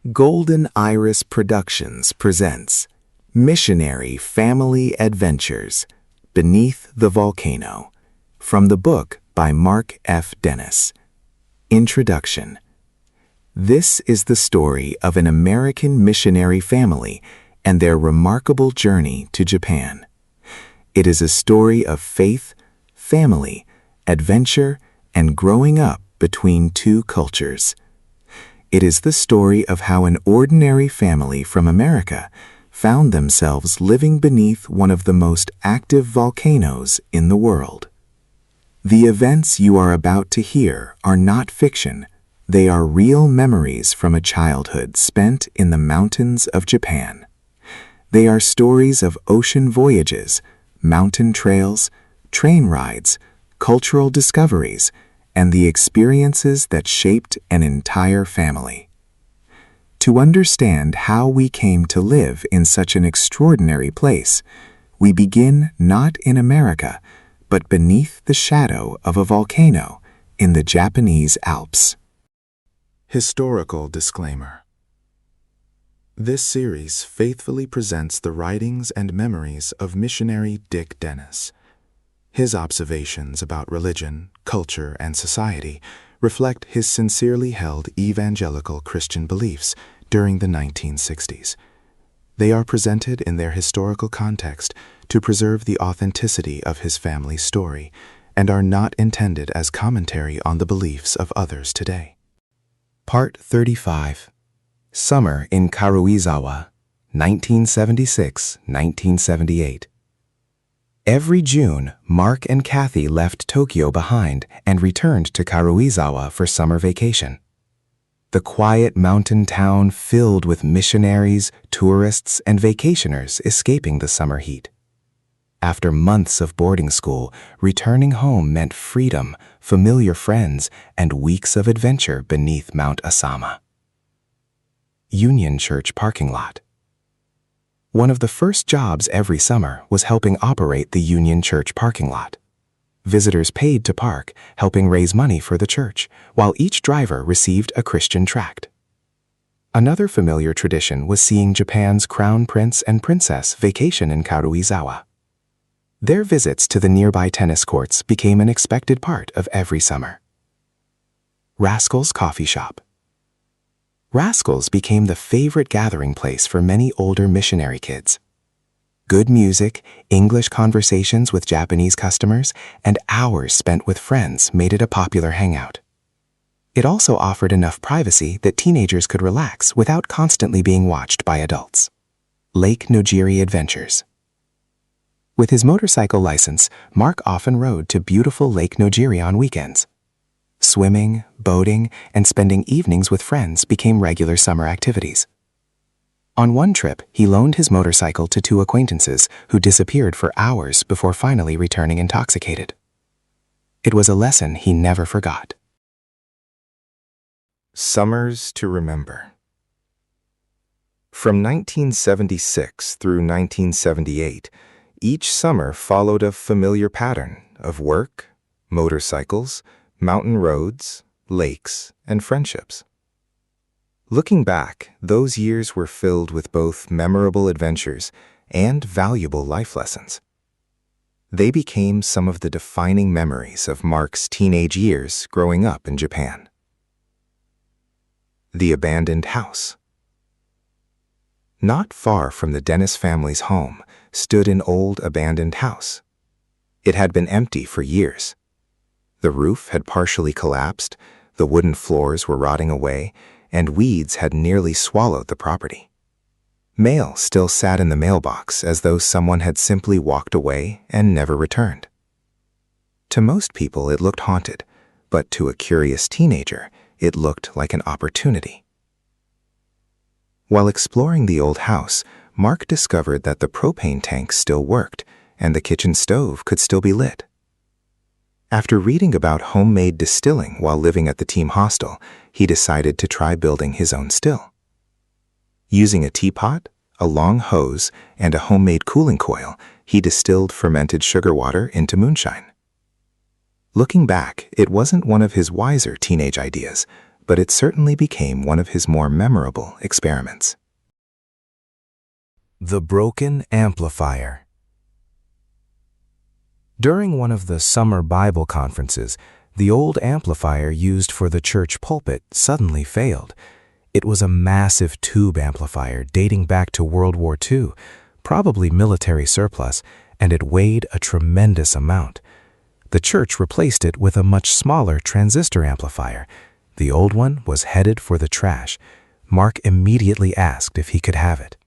Golden Iris Productions presents Missionary Family Adventures, Beneath the Volcano, from the book by Mark F. Dennis. Introduction. This is the story of an American missionary family and their remarkable journey to Japan. It is a story of faith, family, adventure, and growing up between two cultures. It is the story of how an ordinary family from America found themselves living beneath one of the most active volcanoes in the world. The events you are about to hear are not fiction. They are real memories from a childhood spent in the mountains of Japan. They are stories of ocean voyages, mountain trails, train rides, cultural discoveries, and the experiences that shaped an entire family. To understand how we came to live in such an extraordinary place, we begin not in America, but beneath the shadow of a volcano in the Japanese Alps. Historical disclaimer. This series faithfully presents the writings and memories of missionary Dick Dennis. His observations about religion, culture, and society reflect his sincerely held evangelical Christian beliefs during the 1960s. They are presented in their historical context to preserve the authenticity of his family's story and are not intended as commentary on the beliefs of others today. Part 35. Summer in Karuizawa, 1976-1978. Every June, Mark and Kathy left Tokyo behind and returned to Karuizawa for summer vacation. The quiet mountain town filled with missionaries, tourists, and vacationers escaping the summer heat. After months of boarding school, returning home meant freedom, familiar friends, and weeks of adventure beneath Mount Asama. Union Church parking lot. One of the first jobs every summer was helping operate the Union Church parking lot. Visitors paid to park, helping raise money for the church, while each driver received a Christian tract. Another familiar tradition was seeing Japan's crown prince and princess vacation in Karuizawa. Their visits to the nearby tennis courts became an expected part of every summer. Rascal's Coffee Shop. Rascals became the favorite gathering place for many older missionary kids. Good music, English conversations with Japanese customers, and hours spent with friends made it a popular hangout. It also offered enough privacy that teenagers could relax without constantly being watched by adults. Lake Nojiri Adventures. With his motorcycle license, Mark often rode to beautiful Lake Nojiri on weekends. Swimming, boating, and spending evenings with friends became regular summer activities. On one trip, he loaned his motorcycle to two acquaintances who disappeared for hours before finally returning intoxicated. It was a lesson he never forgot. Summers to remember. From 1976 through 1978, each summer followed a familiar pattern of work, motorcycles, mountain roads, lakes, and friendships. Looking back, those years were filled with both memorable adventures and valuable life lessons. They became some of the defining memories of Mark's teenage years growing up in Japan. The abandoned house. Not far from the Dennis family's home stood an old abandoned house. It had been empty for years. The roof had partially collapsed, the wooden floors were rotting away, and weeds had nearly swallowed the property. Mail still sat in the mailbox as though someone had simply walked away and never returned. To most people it looked haunted, but to a curious teenager it looked like an opportunity. While exploring the old house, Mark discovered that the propane tank still worked and the kitchen stove could still be lit. After reading about homemade distilling while living at the team hostel, he decided to try building his own still. Using a teapot, a long hose, and a homemade cooling coil, he distilled fermented sugar water into moonshine. Looking back, it wasn't one of his wiser teenage ideas, but it certainly became one of his more memorable experiments. The broken amplifier. During one of the summer Bible conferences, the old amplifier used for the church pulpit suddenly failed. It was a massive tube amplifier dating back to World War II, probably military surplus, and it weighed a tremendous amount. The church replaced it with a much smaller transistor amplifier. The old one was headed for the trash. Mark immediately asked if he could have it.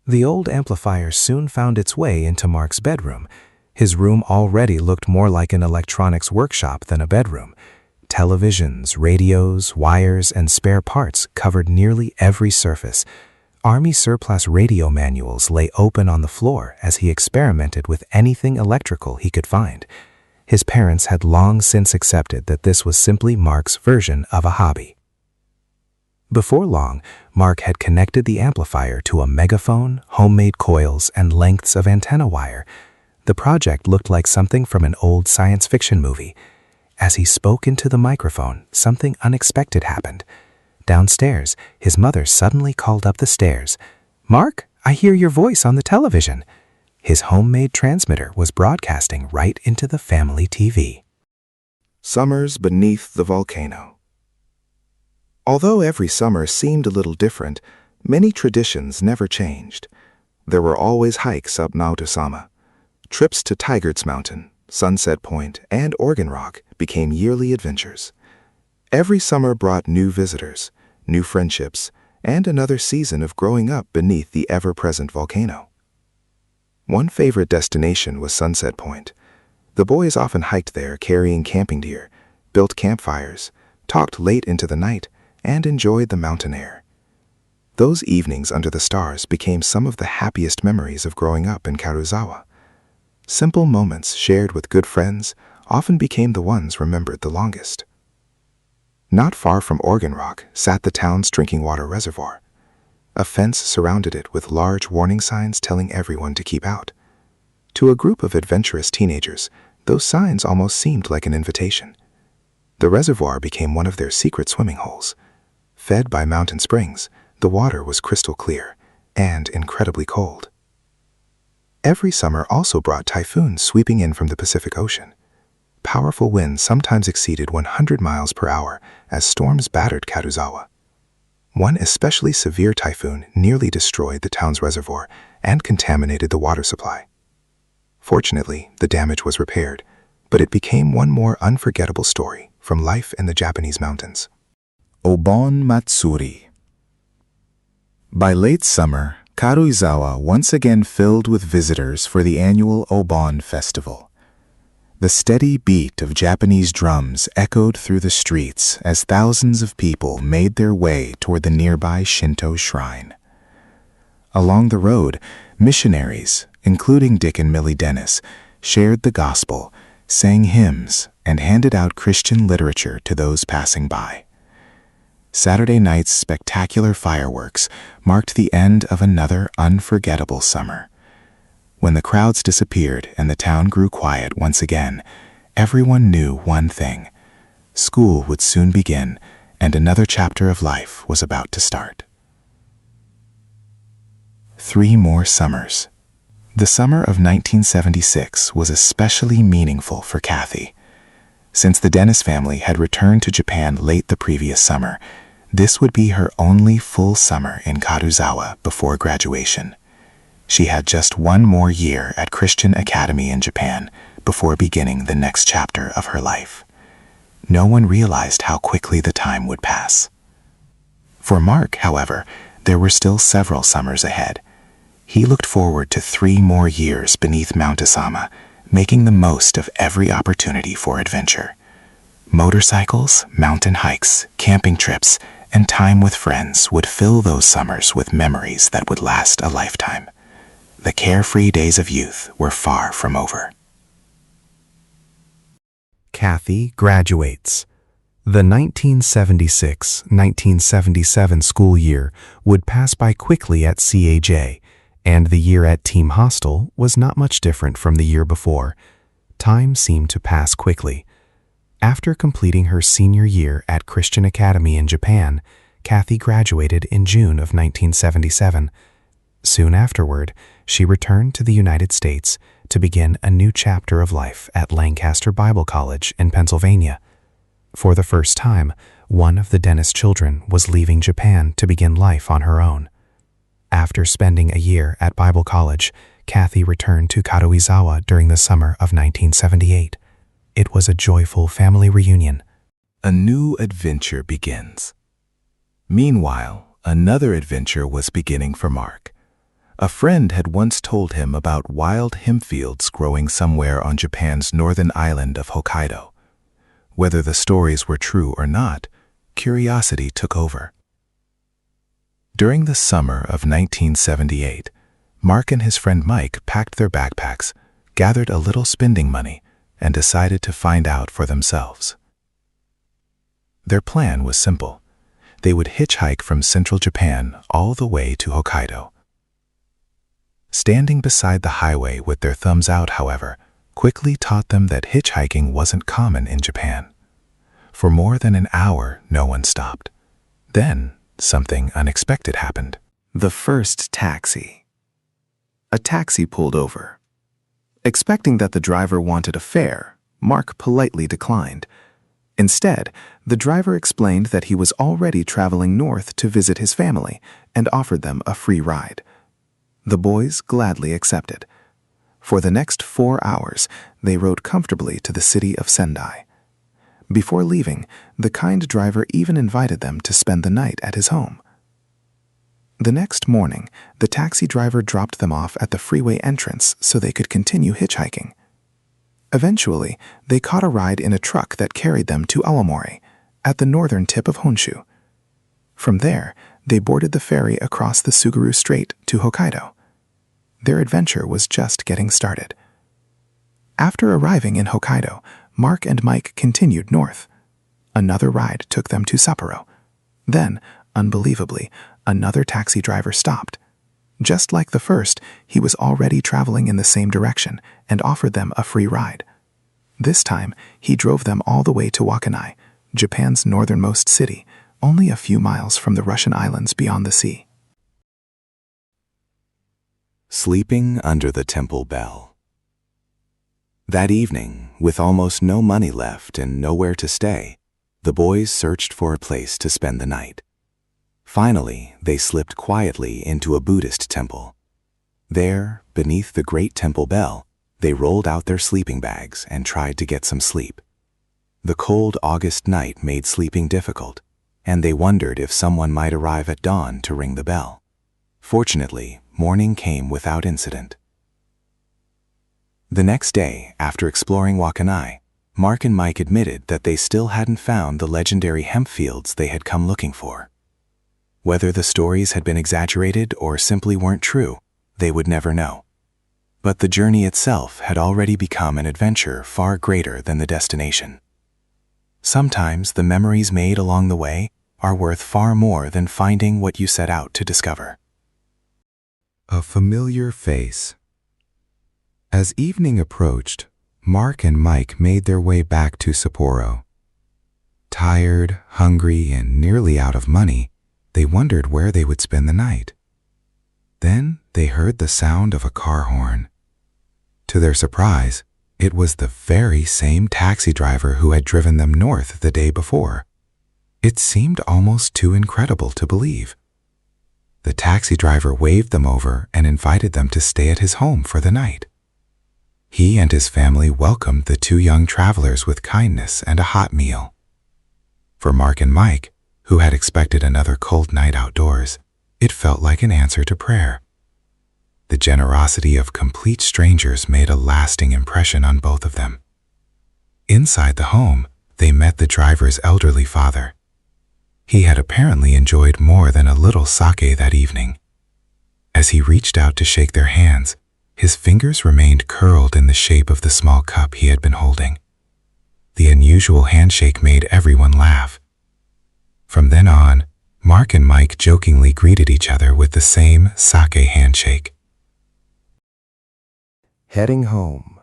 The old amplifier soon found its way into Mark's bedroom. His room already looked more like an electronics workshop than a bedroom. Televisions, radios, wires, and spare parts covered nearly every surface. Army surplus radio manuals lay open on the floor as he experimented with anything electrical he could find. His parents had long since accepted that this was simply Mark's version of a hobby. Before long, Mark had connected the amplifier to a megaphone, homemade coils, and lengths of antenna wire. The project looked like something from an old science fiction movie. As he spoke into the microphone, something unexpected happened. Downstairs, his mother suddenly called up the stairs. "Mark, I hear your voice on the television." His homemade transmitter was broadcasting right into the family TV. Summers beneath the volcano. Although every summer seemed a little different, many traditions never changed. There were always hikes up Mount Asama. Trips to Tigard's Mountain, Sunset Point, and Organ Rock became yearly adventures. Every summer brought new visitors, new friendships, and another season of growing up beneath the ever-present volcano. One favorite destination was Sunset Point. The boys often hiked there carrying camping gear, built campfires, talked late into the night, and enjoyed the mountain air. Those evenings under the stars became some of the happiest memories of growing up in Karuizawa. Simple moments shared with good friends often became the ones remembered the longest. Not far from Organ Rock sat the town's drinking water reservoir. A fence surrounded it with large warning signs telling everyone to keep out. To a group of adventurous teenagers, those signs almost seemed like an invitation. The reservoir became one of their secret swimming holes. Fed by mountain springs, the water was crystal clear and incredibly cold. Every summer also brought typhoons sweeping in from the Pacific Ocean. Powerful winds sometimes exceeded 100 miles per hour as storms battered Karuizawa. One especially severe typhoon nearly destroyed the town's reservoir and contaminated the water supply. Fortunately, the damage was repaired, but it became one more unforgettable story from life in the Japanese mountains. Obon Matsuri. By late summer, Karuizawa once again filled with visitors for the annual Obon Festival. The steady beat of Japanese drums echoed through the streets as thousands of people made their way toward the nearby Shinto shrine. Along the road, missionaries, including Dick and Millie Dennis, shared the gospel, sang hymns, and handed out Christian literature to those passing by. Saturday night's spectacular fireworks marked the end of another unforgettable summer. When the crowds disappeared and the town grew quiet once again, everyone knew one thing: school would soon begin, and another chapter of life was about to start. 3 more summers. The summer of 1976 was especially meaningful for Kathy. Since the Dennis family had returned to Japan late the previous summer, this would be her only full summer in Karuizawa before graduation. She had just one more year at Christian Academy in Japan before beginning the next chapter of her life. No one realized how quickly the time would pass. For Mark, however, there were still several summers ahead. He looked forward to 3 more years beneath Mount Asama, making the most of every opportunity for adventure. Motorcycles, mountain hikes, camping trips, and time with friends would fill those summers with memories that would last a lifetime. The carefree days of youth were far from over. Kathy graduates. The 1976-1977 school year would pass by quickly at CAJ, and the year at Team Hostel was not much different from the year before. Time seemed to pass quickly. After completing her senior year at Christian Academy in Japan, Kathy graduated in June of 1977. Soon afterward, she returned to the United States to begin a new chapter of life at Lancaster Bible College in Pennsylvania. For the first time, one of the Dennis children was leaving Japan to begin life on her own. After spending a year at Bible College, Kathy returned to Karuizawa during the summer of 1978. It was a joyful family reunion. A new adventure begins. Meanwhile, another adventure was beginning for Mark. A friend had once told him about wild hemp fields growing somewhere on Japan's northern island of Hokkaido. Whether the stories were true or not, curiosity took over. During the summer of 1978, Mark and his friend Mike packed their backpacks, gathered a little spending money, and decided to find out for themselves. Their plan was simple. They would hitchhike from central Japan all the way to Hokkaido. Standing beside the highway with their thumbs out, however, quickly taught them that hitchhiking wasn't common in Japan. For more than an hour, no one stopped. Then, something unexpected happened. The first taxi. A taxi pulled over. Expecting that the driver wanted a fare, Mark politely declined. Instead, the driver explained that he was already traveling north to visit his family and offered them a free ride. The boys gladly accepted. For the next 4 hours, they rode comfortably to the city of Sendai. Before leaving, the kind driver even invited them to spend the night at his home. The next morning, the taxi driver dropped them off at the freeway entrance so they could continue hitchhiking. Eventually, they caught a ride in a truck that carried them to Aomori, at the northern tip of Honshu. From there, they boarded the ferry across the Suguru Strait to Hokkaido. Their adventure was just getting started. After arriving in Hokkaido, Mark and Mike continued north. Another ride took them to Sapporo. Then, unbelievably, another taxi driver stopped. Just like the first, he was already traveling in the same direction and offered them a free ride. This time, he drove them all the way to Wakkanai, Japan's northernmost city, only a few miles from the Russian islands beyond the sea. Sleeping under the temple bell. That evening, with almost no money left and nowhere to stay, the boys searched for a place to spend the night. Finally, they slipped quietly into a Buddhist temple. There, beneath the great temple bell, they rolled out their sleeping bags and tried to get some sleep. The cold August night made sleeping difficult, and they wondered if someone might arrive at dawn to ring the bell. Fortunately, morning came without incident. The next day, after exploring Wakkanai, Mark and Mike admitted that they still hadn't found the legendary hemp fields they had come looking for. Whether the stories had been exaggerated or simply weren't true, they would never know. But the journey itself had already become an adventure far greater than the destination. Sometimes the memories made along the way are worth far more than finding what you set out to discover. A familiar face. As evening approached, Mark and Mike made their way back to Sapporo. Tired, hungry, and nearly out of money, they wondered where they would spend the night. Then they heard the sound of a car horn. To their surprise, it was the very same taxi driver who had driven them north the day before. It seemed almost too incredible to believe. The taxi driver waved them over and invited them to stay at his home for the night. He and his family welcomed the two young travelers with kindness and a hot meal. For Mark and Mike, who had expected another cold night outdoors, it felt like an answer to prayer. The generosity of complete strangers made a lasting impression on both of them. Inside the home, they met the driver's elderly father. He had apparently enjoyed more than a little sake that evening. As he reached out to shake their hands, his fingers remained curled in the shape of the small cup he had been holding. The unusual handshake made everyone laugh. From then on, Mark and Mike jokingly greeted each other with the same sake handshake. Heading home.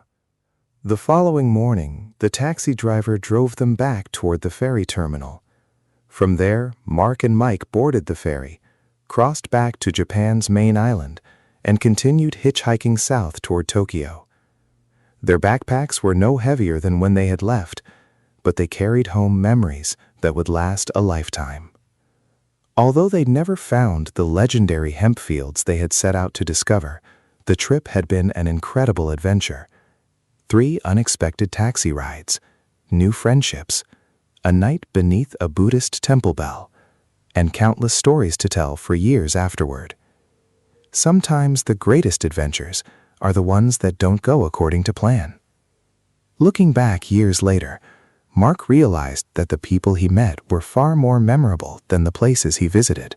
The following morning, the taxi driver drove them back toward the ferry terminal. From there, Mark and Mike boarded the ferry, crossed back to Japan's main island, and continued hitchhiking south toward Tokyo. Their backpacks were no heavier than when they had left, but they carried home memories that would last a lifetime. Although they'd never found the legendary hemp fields they had set out to discover, the trip had been an incredible adventure. 3 unexpected taxi rides, new friendships, a night beneath a Buddhist temple bell, and countless stories to tell for years afterward. Sometimes the greatest adventures are the ones that don't go according to plan. Looking back years later, Mark realized that the people he met were far more memorable than the places he visited.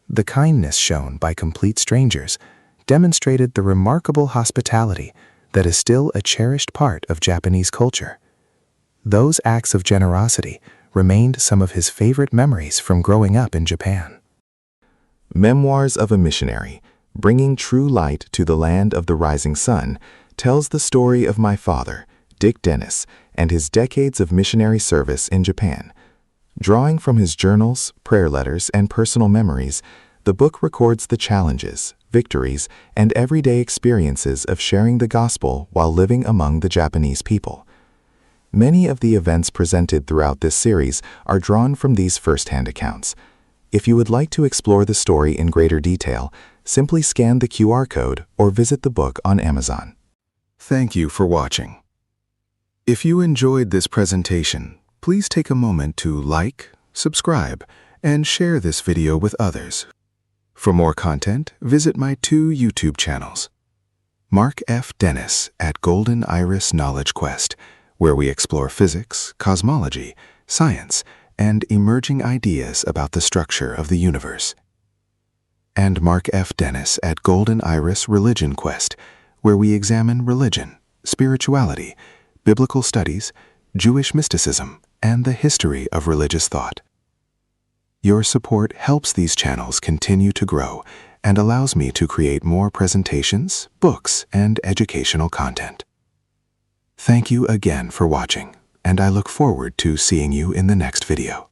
The kindness shown by complete strangers demonstrated the remarkable hospitality that is still a cherished part of Japanese culture. Those acts of generosity remained some of his favorite memories from growing up in Japan. Memoirs of a Missionary, Bringing True Light to the Land of the Rising Sun, tells the story of my father, Dick Dennis, and his decades of missionary service in Japan. Drawing from his journals, prayer letters, and personal memories, the book records the challenges, victories, and everyday experiences of sharing the gospel while living among the Japanese people. Many of the events presented throughout this series are drawn from these first-hand accounts. If you would like to explore the story in greater detail, simply scan the QR code or visit the book on Amazon. Thank you for watching. If you enjoyed this presentation, please take a moment to like, subscribe, and share this video with others. For more content, visit my 2 YouTube channels. Mark F. Dennis at Golden Iris Knowledge Quest, where we explore physics, cosmology, science, and emerging ideas about the structure of the universe. And Mark F. Dennis at Golden Iris Religion Quest, where we examine religion, spirituality, biblical studies, Jewish mysticism, and the history of religious thought. Your support helps these channels continue to grow and allows me to create more presentations, books, and educational content. Thank you again for watching, and I look forward to seeing you in the next video.